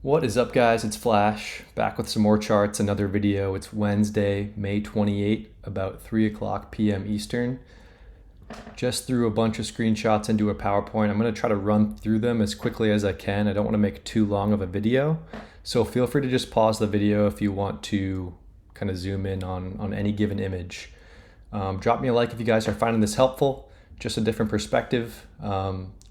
What is up, guys? It's Flash, back with some more charts, another video. It's Wednesday, May 28th, about 3 o'clock p.m. Eastern. Just threw a bunch of screenshots into a PowerPoint. I'm going to try to run through them as quickly as I can. I don't want to make too long of a video, so feel free to just pause the video if you want to kind of zoom in on any given image. Drop me a like if you guys are finding this helpful, just a different perspective.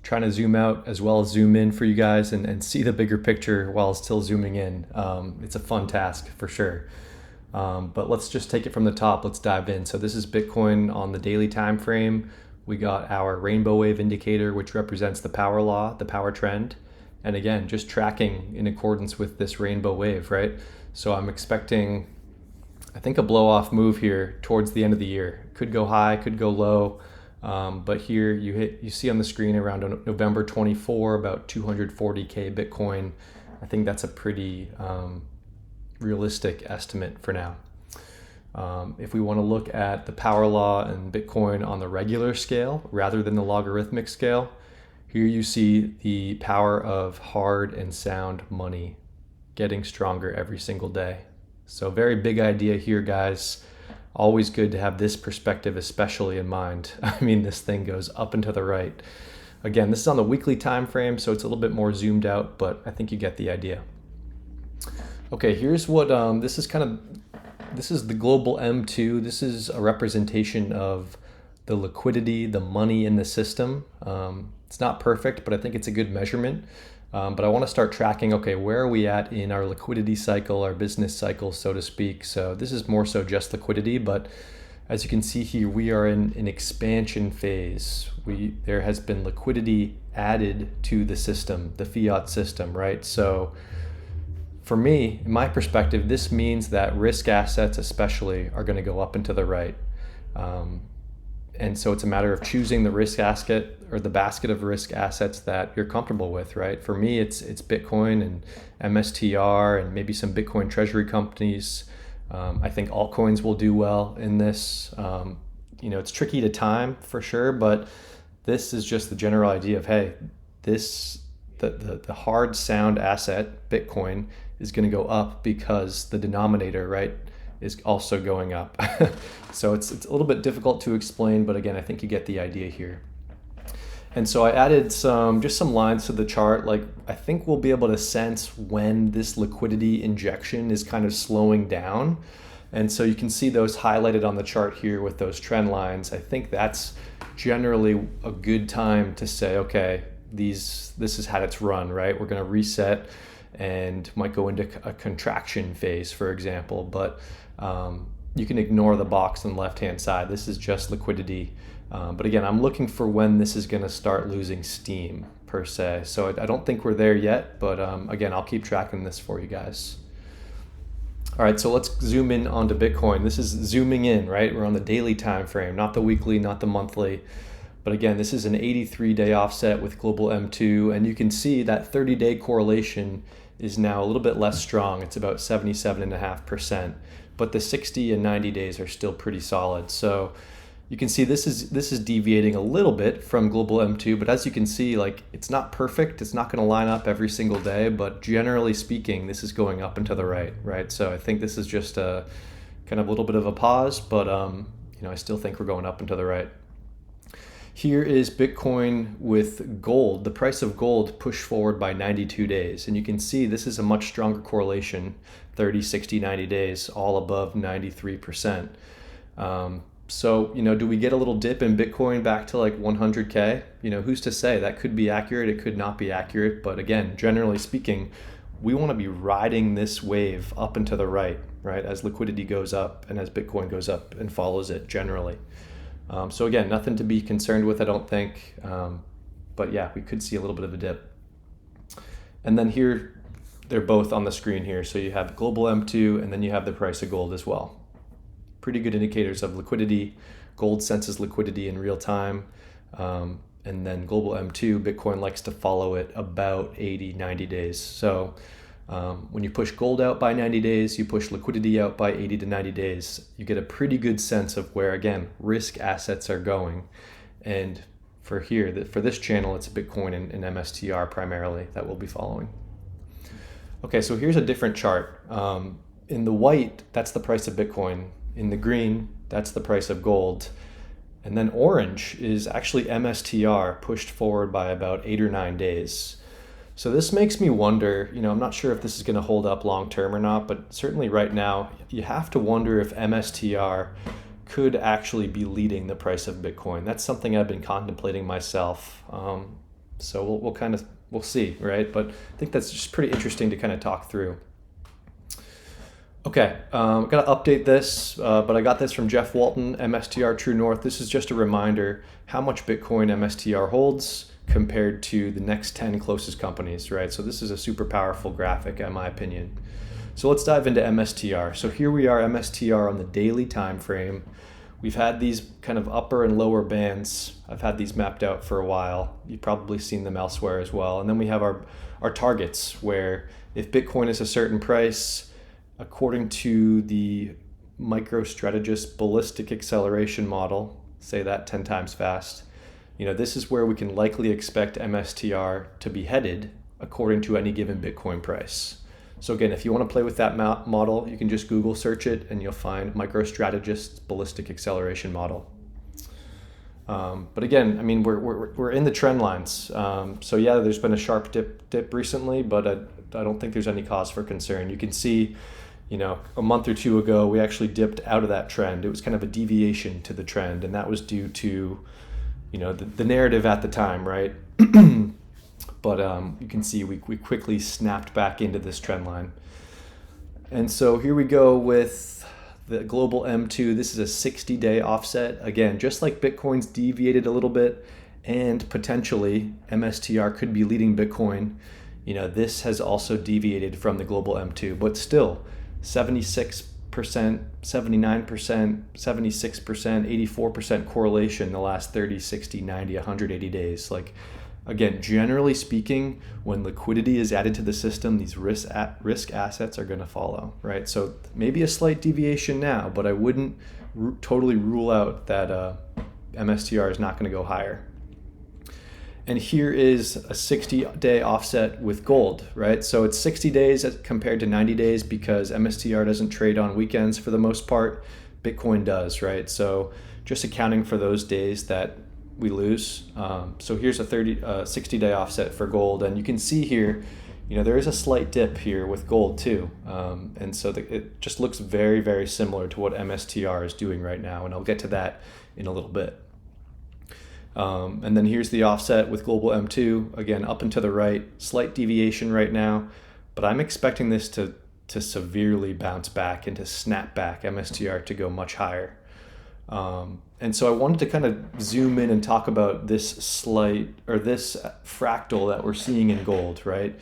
Trying to zoom out as well as zoom in for you guys and see the bigger picture while still zooming in. It's a fun task for sure. But let's just take it from the top. Let's dive in. So this is Bitcoin on the daily time frame. We got our rainbow wave indicator, which represents the power law, the power trend. And again, just tracking in accordance with this rainbow wave, right? So I'm expecting, I think, a blow off move here towards the end of the year. Could go high, could go low. But here you see on the screen around November 24, about 240K Bitcoin. I think that's a pretty realistic estimate for now. If we want to look at the power law and Bitcoin on the regular scale rather than the logarithmic scale, here you see the power of hard and sound money getting stronger every single day. So very big idea here, guys. Always good to have this perspective especially in mind. I mean, this thing goes up and to the right. Again, this is on the weekly time frame, so it's a little bit more zoomed out, but I think you get the idea. Okay, here's what this is the global M2. This is a representation of the liquidity, the money in the system. It's not perfect, but I think it's a good measurement. But I want to start tracking, okay, where are we at in our liquidity cycle, our business cycle, so to speak. So this is more so just liquidity, but as you can see here, we are in an expansion phase. There has been liquidity added to the system, the fiat system, right? So for me, in my perspective, this means that risk assets especially are going to go up and to the right. And so it's a matter of choosing the risk asset or the basket of risk assets that you're comfortable with, right? For me, it's Bitcoin and MSTR and maybe some Bitcoin treasury companies. I think altcoins will do well in this. It's tricky to time for sure, but this is just the general idea of, hey, the hard sound asset, Bitcoin, is going to go up because the denominator, right, is also going up. So it's a little bit difficult to explain, but again, I think you get the idea here. And so I added some lines to the chart. Like, I think we'll be able to sense when this liquidity injection is kind of slowing down. And so you can see those highlighted on the chart here with those trend lines. I think that's generally a good time to say, okay, this has had its run, right? We're going to reset and might go into a contraction phase, for example. But you can ignore the box on the left-hand side. This is just liquidity. But again, I'm looking for when this is going to start losing steam, per se. So I don't think we're there yet, but again, I'll keep tracking this for you guys. All right, so let's zoom in onto Bitcoin. This is zooming in, right? We're on the daily time frame, not the weekly, not the monthly. But again, this is an 83-day offset with global M2, and you can see that 30-day correlation is now a little bit less strong. It's about 77.5%, but the 60 and 90 days are still pretty solid. So you can see this is deviating a little bit from global M2, but as you can see, like, it's not perfect. It's not going to line up every single day, but generally speaking, this is going up and to the right, right? So I think this is just a kind of a little bit of a pause, but I still think we're going up and to the right. Here is Bitcoin with gold, the price of gold pushed forward by 92 days. And you can see this is a much stronger correlation, 30, 60, 90 days, all above 93%. So, do we get a little dip in Bitcoin back to like 100K? Who's to say? That could be accurate, it could not be accurate. But again, generally speaking, we want to be riding this wave up and to the right, as liquidity goes up and as Bitcoin goes up and follows it generally. So again, nothing to be concerned with, I don't think. But yeah, we could see a little bit of a dip. And then here, they're both on the screen here. So you have global M2 and then you have the price of gold as well. Pretty good indicators of liquidity. Gold senses liquidity in real time. And then global M2, Bitcoin likes to follow it about 80, 90 days. So when you push gold out by 90 days, you push liquidity out by 80 to 90 days, you get a pretty good sense of where, again, risk assets are going. And for this channel, it's Bitcoin and MSTR primarily that we'll be following. Okay, so here's a different chart. In the white, that's the price of Bitcoin. In the green, that's the price of gold. And then orange is actually MSTR pushed forward by about 8 or 9 days. So this makes me wonder, I'm not sure if this is going to hold up long term or not, but certainly right now, you have to wonder if MSTR could actually be leading the price of Bitcoin. That's something I've been contemplating myself. So we'll see, right? But I think that's just pretty interesting to kind of talk through. Okay, I'm going to update this, but I got this from Jeff Walton, MSTR True North. This is just a reminder how much Bitcoin MSTR holds compared to the next 10 closest companies, right? So this is a super powerful graphic, in my opinion. So let's dive into MSTR. So here we are, MSTR on the daily time frame. We've had these kind of upper and lower bands. I've had these mapped out for a while. You've probably seen them elsewhere as well. And then we have our targets, where if Bitcoin is a certain price, according to the MicroStrategist ballistic acceleration model, say that 10 times fast, this is where we can likely expect MSTR to be headed according to any given Bitcoin price. So again, if you want to play with that model, you can just Google search it and you'll find MicroStrategist ballistic acceleration model. But again, we're in the trend lines. So yeah, there's been a sharp dip recently, but I don't think there's any cause for concern. You can see, a month or two ago, we actually dipped out of that trend. It was kind of a deviation to the trend, and that was due to, the narrative at the time, right? But you can see we quickly snapped back into this trend line. And so here we go with the global M2. This is a 60-day offset. Again, just like Bitcoin's deviated a little bit, and potentially MSTR could be leading Bitcoin, this has also deviated from the global M2, but still 76%, 79%, 76%, 84% correlation in the last 30, 60, 90, 180 days. Again, generally speaking, when liquidity is added to the system, these risk assets are going to follow, right? So maybe a slight deviation now, but I wouldn't totally rule out that MSTR is not going to go higher. And here is a 60-day offset with gold, right? So it's 60 days compared to 90 days because MSTR doesn't trade on weekends for the most part. Bitcoin does, right? So just accounting for those days that we lose. So here's a 60-day offset for gold. And you can see here, there is a slight dip here with gold too. And so it just looks very, very similar to what MSTR is doing right now. And I'll get to that in a little bit. And then here's the offset with global M2, again, up and to the right, slight deviation right now, but I'm expecting this to severely bounce back and to snap back MSTR to go much higher. And so I wanted to kind of zoom in and talk about this fractal that we're seeing in gold, right?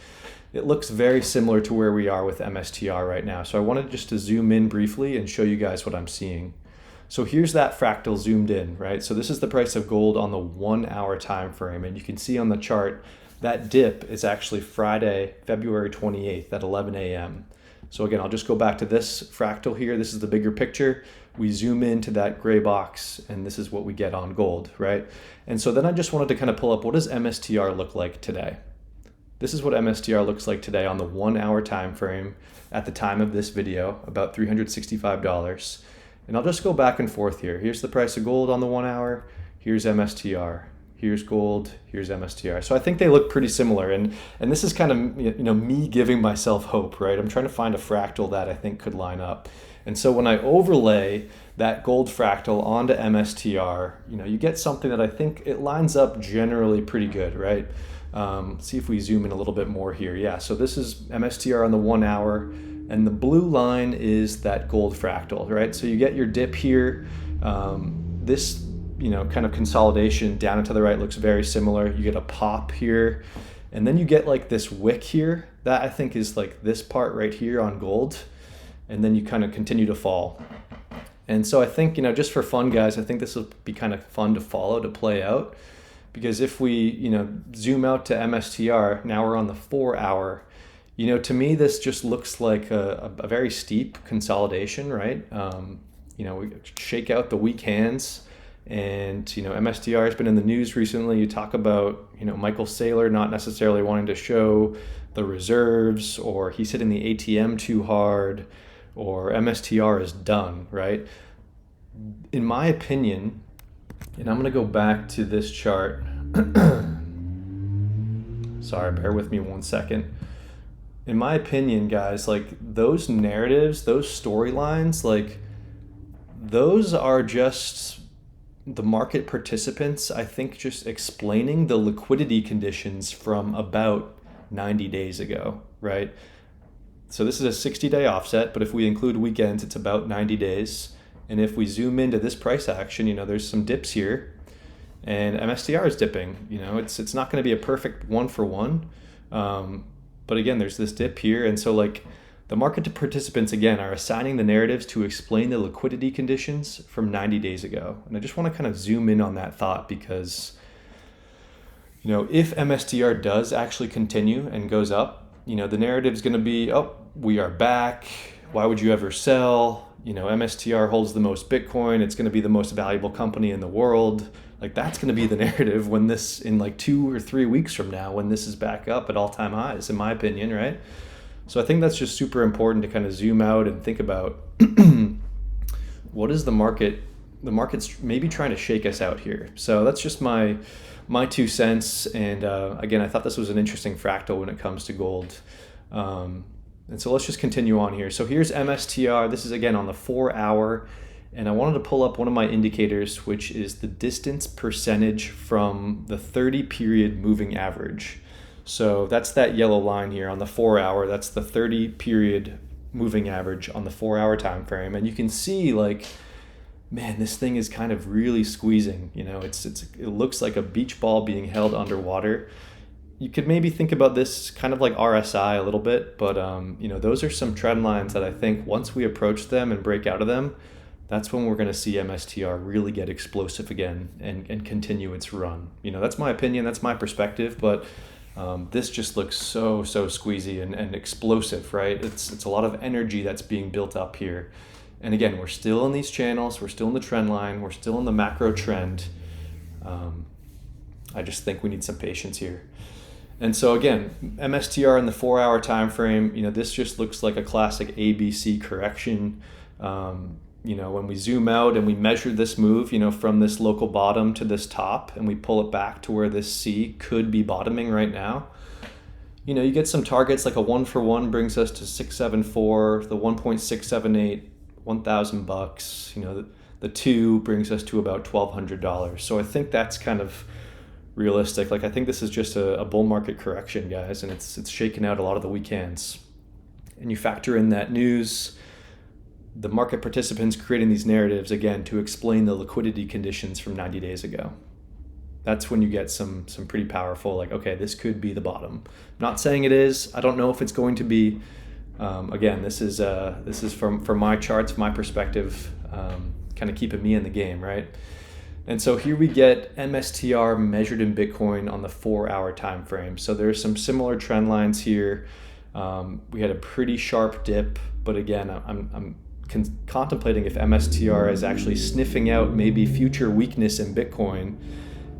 It looks very similar to where we are with MSTR right now. So I wanted just to zoom in briefly and show you guys what I'm seeing. So here's that fractal zoomed in, right? So this is the price of gold on the 1 hour time frame. And you can see on the chart that dip is actually Friday, February 28th at 11 a.m. So again, I'll just go back to this fractal here. This is the bigger picture. We zoom into that gray box and this is what we get on gold, right? And so then I just wanted to kind of pull up, what does MSTR look like today? This is what MSTR looks like today on the 1 hour time frame at the time of this video, about $365. And I'll just go back and forth here. Here's the price of gold on the 1 hour. Here's MSTR. Here's gold. Here's MSTR. So I think they look pretty similar. And this is kind of me giving myself hope, right? I'm trying to find a fractal that I think could line up. And so when I overlay that gold fractal onto MSTR, you get something that I think it lines up generally pretty good, right? See if we zoom in a little bit more here. Yeah, so this is MSTR on the 1 hour. And the blue line is that gold fractal, right? So you get your dip here. This, kind of consolidation down and to the right looks very similar. You get a pop here. And then you get like this wick here. That I think is like this part right here on gold. And then you kind of continue to fall. And so I think, just for fun, guys, I think this will be kind of fun to follow, to play out. Because if we, zoom out to MSTR, now we're on the 4 hour. To me, this just looks like a very steep consolidation, right? We shake out the weak hands, and MSTR has been in the news recently. You talk about Michael Saylor not necessarily wanting to show the reserves, or he's hitting the ATM too hard, or MSTR is done, right? In my opinion, and I'm going to go back to this chart. Sorry, bear with me 1 second. In my opinion, guys, like those narratives, those storylines, like those are just the market participants, I think, just explaining the liquidity conditions from about 90 days ago, right? So this is a 60-day offset, but if we include weekends, it's about 90 days. And if we zoom into this price action, there's some dips here, and MSTR is dipping. It's not going to be a perfect one for one, but again, there's this dip here, and so like the market participants again are assigning the narratives to explain the liquidity conditions from 90 days ago. And I just want to kind of zoom in on that thought because if MSTR does actually continue and goes up, the narrative is going to be, oh, we are back. Why would you ever sell? MSTR holds the most Bitcoin. It's going to be the most valuable company in the world. Like that's going to be the narrative when this, in like 2 or 3 weeks from now, when this is back up at all-time highs, in my opinion, right? So I think that's just super important to kind of zoom out and think about what is the market? The market's maybe trying to shake us out here. So that's just my 2 cents. And again, I thought this was an interesting fractal when it comes to gold. And so let's just continue on here. So here's MSTR. This is again on the 4 hour. And I wanted to pull up one of my indicators, which is the distance percentage from the 30 period moving average. So that's that yellow line here on the 4 hour. That's the 30 period moving average on the 4 hour time frame. And you can see like, man, this thing is kind of really squeezing. It looks like a beach ball being held underwater. You could maybe think about this kind of like RSI a little bit, but those are some trend lines that I think once we approach them and break out of them, that's when we're going to see MSTR really get explosive again and continue its run. That's my opinion, that's my perspective, but this just looks so squeezy and explosive, right? It's a lot of energy that's being built up here. And again, we're still in these channels, we're still in the trend line, we're still in the macro trend. I just think we need some patience here. And so again, MSTR in the 4 hour time frame, this just looks like a classic ABC correction. When we zoom out and we measure this move, from this local bottom to this top, and we pull it back to where this C could be bottoming right now, you get some targets like a 1 for 1 brings us to 674, the 1.678, $1,000. The 2 brings us to about $1,200. So I think that's kind of realistic. Like I think this is just a bull market correction, guys, and it's shaking out a lot of the weekends. And you factor in that news, the market participants creating these narratives again to explain the liquidity conditions from 90 days ago. That's when you get some pretty powerful, like, okay, this could be the bottom. Not saying it is. I don't know if it's going to be. Again, this is from my charts, my perspective, kind of keeping me in the game, right? And so here we get MSTR measured in Bitcoin on the 4 hour time frame. So there's some similar trend lines here. We had a pretty sharp dip, but again, I'm contemplating if MSTR is actually sniffing out maybe future weakness in Bitcoin,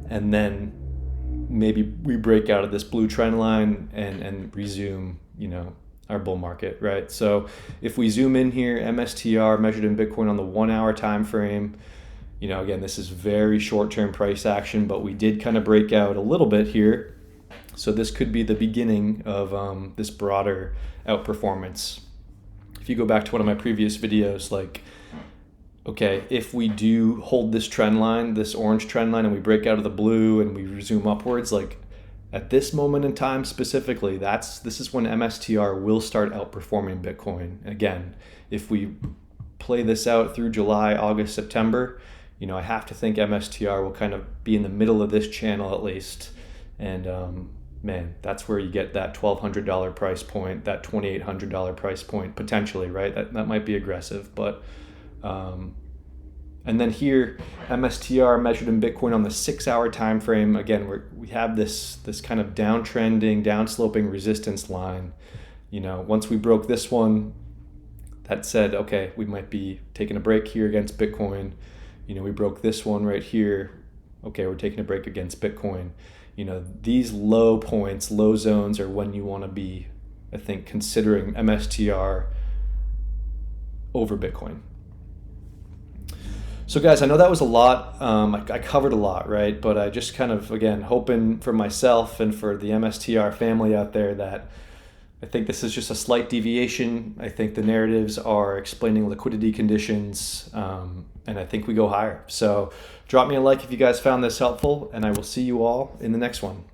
and then maybe we break out of this blue trend line and resume, our bull market, right? So if we zoom in here, MSTR measured in Bitcoin on the 1 hour time frame, again, this is very short-term price action, but we did kind of break out a little bit here. So this could be the beginning of this broader outperformance. If you go back to one of my previous videos, like, okay, if we do hold this trend line, this orange trend line, and we break out of the blue and we resume upwards, like at this moment in time specifically, this is when MSTR will start outperforming Bitcoin. Again, if we play this out through July, August, September, I have to think MSTR will kind of be in the middle of this channel at least. And man, that's where you get that $1,200 price point, that $2,800 price point potentially, right? That might be aggressive, but and then here, MSTR measured in Bitcoin on the 6 hour time frame. Again, we have this kind of downtrending, downsloping resistance line. Once we broke this one, that said, okay, we might be taking a break here against Bitcoin. We broke this one right here. Okay, we're taking a break against Bitcoin. these low points, low zones are when you want to be, I think, considering MSTR over Bitcoin. So guys, I know that was a lot. I covered a lot, right? But I just kind of, again, hoping for myself and for the MSTR family out there that I think this is just a slight deviation. I think the narratives are explaining liquidity conditions, and I think we go higher. So drop me a like if you guys found this helpful, and I will see you all in the next one.